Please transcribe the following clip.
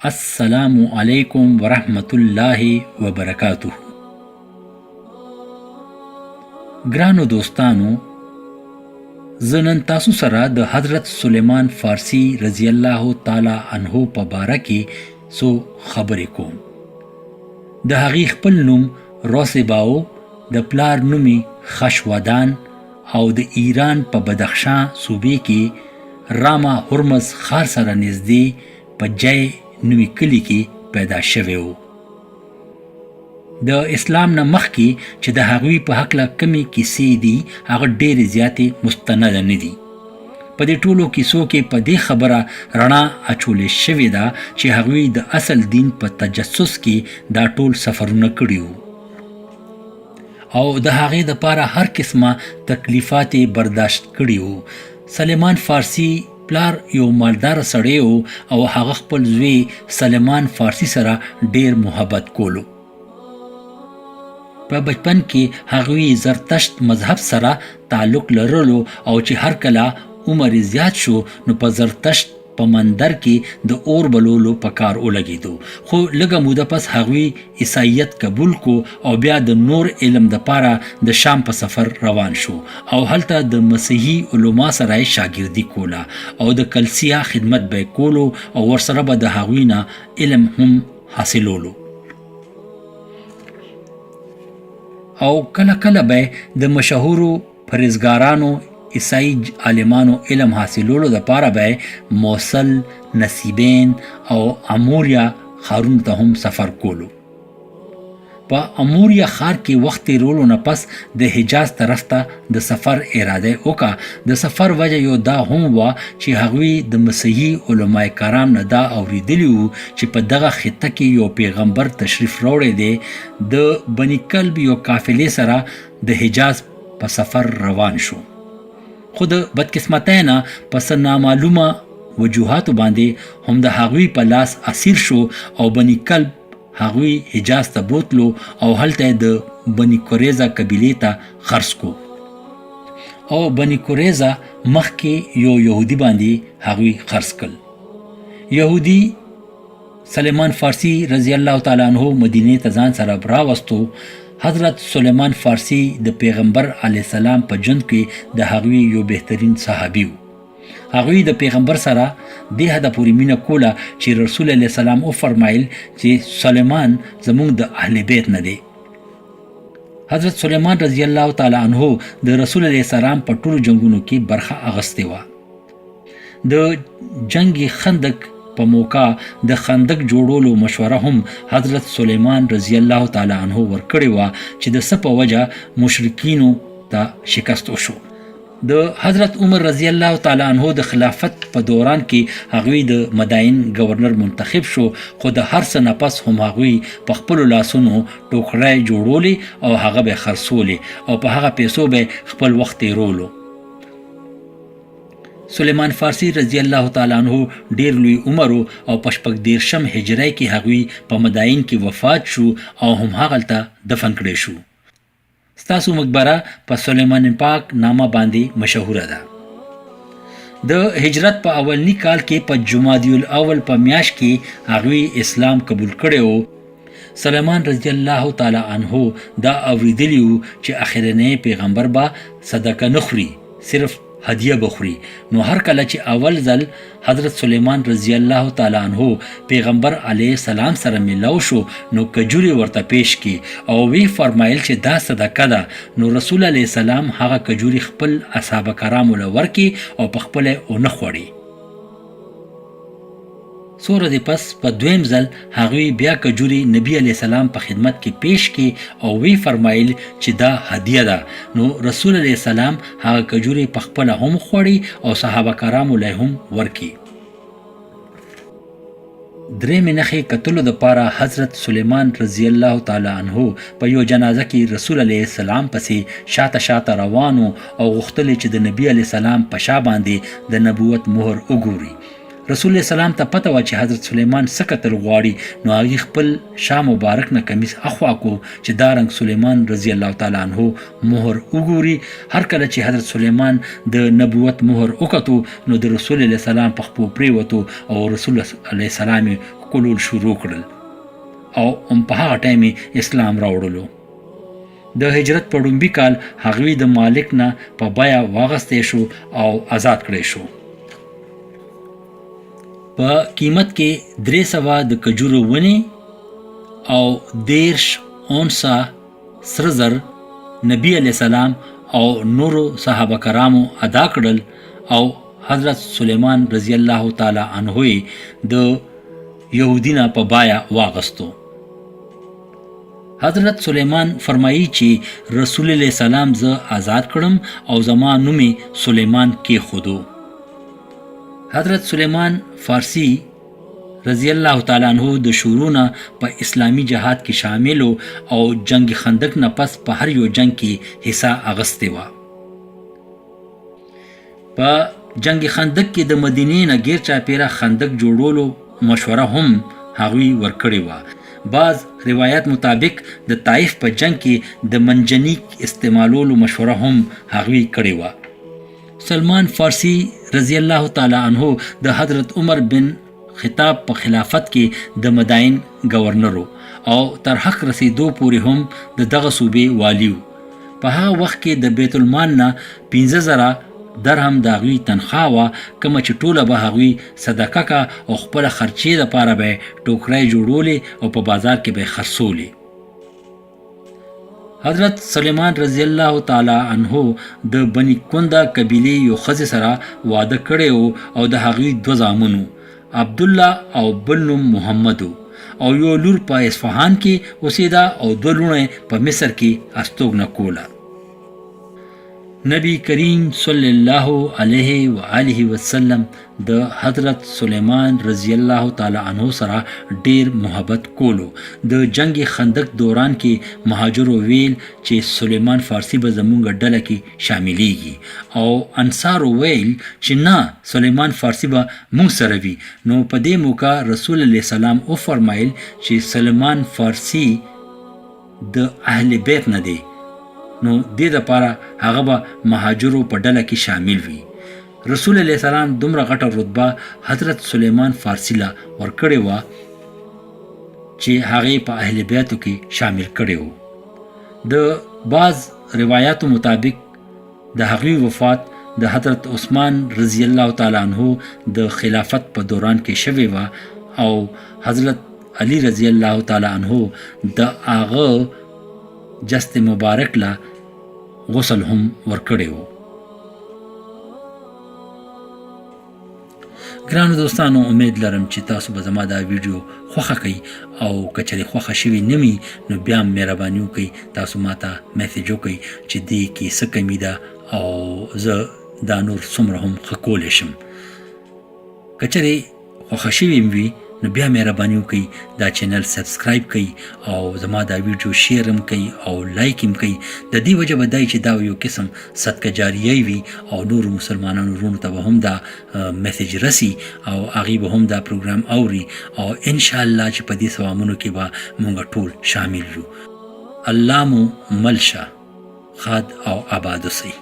السلام علیکم ورحمت الله وبرکاته. ګرانو دوستانو، زه نن تاسو سره د حضرت سلیمان فارسی رضی الله تعالی عنه په باره کې څو خبرې کوم. د هغې خپل نوم روسباو، د پلار نومي خشودان او د ایران په بدخشان صوبې کې راما هرمز ښار سره نږدې په جای نوي کلي کې پیدا شوی و. د اسلام نه مخکې چې د هغوی په هکله کمې کیسې دي، هغه ډېرې زیاتې مستنده نه دي. په دې ټولو کیسو کې په دې خبره رڼا اچولې شوې ده چې هغوی د اصل دین په تجسس کې دا ټول سفرونه کړي وو او د هغې دپاره هر قسمه تکلیفات یې برداشت کړي وو. سلیمان فارسی پلار یو مالدار سړی و او هغه خپل زوی سلیمان فارسی سره ډیر محبت کولو. په بچپن کې هغوی زرتشت مذهب سره تعلق لرلو او چې هر کله عمر زیات شو نو په زرتشت په مندر کې د اور بلولو په کار ولګېدو. خو لږه موده پس هغوی عیسایت قبول کو او بیا د نور علم دپاره د شام په سفر روان شو او هلته د مسیحي علما سره یې شاګردي کوله او د کلسیا خدمت به یې کولو او ورسره به د هغوی نه علم هم حاصلولو. او کله کله به د مشهورو پرهیزګارانو عیسائی عالمانو علم حاصلولو دپاره به موصل، نصیبین او اموریا ښارونو ته هم سفر کولو. په اموریا ښار کې وخت تېرولو نه پس د حجاز طرف ته د سفر اراده وکړه. د سفر وجه یو دا هم وه چې هغوی د مسیحي علما کرام نه دا اورېدلي وو چې په دغه خطه کې یو پیغمبر تشریف راوړی دی. د بني کلب یو قافلې سره د حجاز په سفر روان شو، خو د بدقسمتۍ نه په څه نامعلومه وجوهاتو باندې هم د هغوی په لاس اسیر شو او بني کلب هغوی حجاز ته بوتلو او هلته د بني قریظه قبیلې ته خرڅ کو او بني قریظه مخکې یو یهودي باندې هغوی خرڅ کړل. یهودي سلیمان فارسی رضی الله تعالی عنه مدینې ته ځان سره راوستو. حضرت سلیمان فارسی د پیغمبر علیه السلام په ژوند کې د هغوی یو بهترین صحابي و. هغوی د پیغمبر سره دې حده پورې مینه کوله چې رسول علیه السلام وفرمایل چې سلیمان زموږ د اهل بیت نه دی. حضرت سلیمان رضی الله تعالی عنه د رسول علیه السلام په ټولو جنګونو کې برخه اخیستې وه. د جنگ خندق په موقع د خندق جوړولو مشوره هم حضرت سلیمان رضی الله تعالی عنه ورکړې وه چې د څه په وجه مشرکینو ته شکست وشو. د حضرت عمر رضی الله تعالی عنه د خلافت په دوران کې هغوی د مدائن گورنر منتخب شو، خو د هر څه نه پس هم هغوی په خپلو لاسونو ټوکرۍ جوړولې او هغه به خرڅولې او په هغه پیسو به خپل وخت تېرولو. سلیمان فارسی رضی الله تعالی عنه ډیر لوی عمر او په 14 هجری کې هغوی په مدائن کې وفات شو او هم هغلته دفن کړی شو. ستاسو مقبره په سلیمان پاک نامه باندې مشهوره ده. د هجرت په اولنی کال کې په جمادی الاول په میاشت کې هغوی اسلام قبول کړی و. سلیمان رضی الله تعالی عنه دا اوریدلی و چې اخرنی پیغمبر به صدقه نخوري، صرف هدیه بخوري. نو هر کله چې اول ځل حضرت سلیمان رضی الله تعالی عنه پیغمبر علیه السلام سره ملاو شو نو کجوري ورته پیش کی او وی فرمایل چې دا صدقه ده. نو رسول علیه السلام هغه کجوري خپل اصحاب کرامو له ورکی او په خپل اونه خوړي. سوره دی پس په دویم ځل هغوی بیا کجوري نبی علیه السلام په خدمت کې پیش کی او وی فرمایل چې دا هدیه ده. نو رسول علیه السلام هغه کجوري په خپل هم خوړي او صحابه کرامو له هم ورکی. درېمې نښې کتلو دپاره حضرت سلیمان رضی الله تعالی عنه په یو جنازه کې رسول علیه السلام پسې شاته شاته روانو او غوښتل چې د نبی علیه السلام په شا باندې د نبوت مهر وګوري. رسول الله سلام ته پته و چې حضرت سلیمان څه کتل غواړي، نو هغې خپل شا مبارک نه کمیس اخوا کو چې دا رنګ سلیمان رضی الله تعالی عنه مهر وګوري. هر کله چې حضرت سلیمان د نبوت مهر وکتو نو د رسول الله سلام په خپو پریوتو او رسول الله علیه السلام کولول شروع کړل او په هغه ټایم اسلام راوړلو. د هجرت په ډومبي کال هغوی د مالک نه په بیه واغستی شو او آزاد کړی شو. په قیمت کې 300 د کجورو ونې او 10 اونسه سره زر نبی علیہ السلام او نورو صحابه کرامو ادا کړل او حضرت سلیمان رضی الله تعالی عنه د یهودینا په بایا واغستو. حضرت سلیمان فرمایي چې رسول الله سلام زه آزاد کړم او زما نومي سلیمان کې خودو. حضرت سلیمان فارسی رضی الله تعالی عنہ د شورونه په اسلامی جهاد کې شامل او جنگ خندق نه پس په هر یو جنگ کې حصہ اغسته و. په جنگ خندق کې د مدینې نه غیر چاپیره خندق جوړولو مشوره هم هغوی ورکړې و. بعض روایت مطابق د طائف په جنگ کې د منجنیق استعمالولو مشوره هم هغوی کړې و. سلمان فارسی رضی الله تعالی عنہ د حضرت عمر بن خطاب په خلافت کې د مدائن گورنرو او تر حق رسیدو پورې هم د دغه صوبې والیو. په هغه وخت کې د بیت المال نه 15,000 درهم د هغوی تنخواه وه، کومه چې ټوله به هغوی صدقه کا او خپله خرچې دپاره به ټوکرۍ جوړولې او په بازار کې به خرڅولې. حضرت سلیمان رضی الله تعالی عنہ د بنی کنده قبیلې یو ښځې سره واده کړی او د هغوی 2 زامنو، عبدالله او بل نوم محمد او یو لور په اصفهان کې اوسېده او 2 لوڼې په مصر کې استوګنه کوله. نبی کریم صلی الله علیه و آله وسلم د حضرت سلیمان رضی الله تعالی عنہ سره ډیر محبت کولو. د جنگ خندق دوران کې مهاجرو ویل چې سلیمان فارسی به زمونږ ډله کې شاملیږي او انصارو ویل چې نه، سلیمان فارسی به مونږ سره وي. نو په دې موقع رسول الله سلام او فرمایل چې سلیمان فارسی د اهل بیت نه دی، نو دې دپاره هغه به مهاجرو په ډله کې شامل وي. رسول الله سلام دومره غټه رتبه حضرت سلیمان فارسی له ورکړې وه چې هغې په اهل بیتو کې شامل کړی و. د بعض روایاتو مطابق د هغوی وفات د حضرت عثمان رضی الله تعالی عنہ د خلافت په دوران کې شوې وه او حضرت علی رضی الله تعالی عنہ د هغه جست مبارک له غسل هم ورکړی و. ګرانو دوستانو، امید لرم چې تاسو به زما دا ویډیو خوښه کړئ او که چېرې خوښه شوي نه وي نو بیا هم مهرباني وکړئ تاسو ما ته میسیج وکړئ چې دې کې څه کمی ده او زه دا نور څومره هم ښه کولی شم. که چېرې خوښه شوي وي نو بیا مهرباني وکړئ دا چینل سبسکرایب کړئ او زما دا ویډیو شیر هم کړئ او لایک هم کړئ. د دې وجه به دای چې دا یو قسم صدقه جاریه وي او نورو مسلمانانو وروڼو ته به هم دا میسیج رسي او هغوی به هم دا پروګرام اوري او انشاءالله چې په دې ثوابونو کې به مونږ ټول شامل یو. الله مو مل شه، ښاد او آباد اوسئ.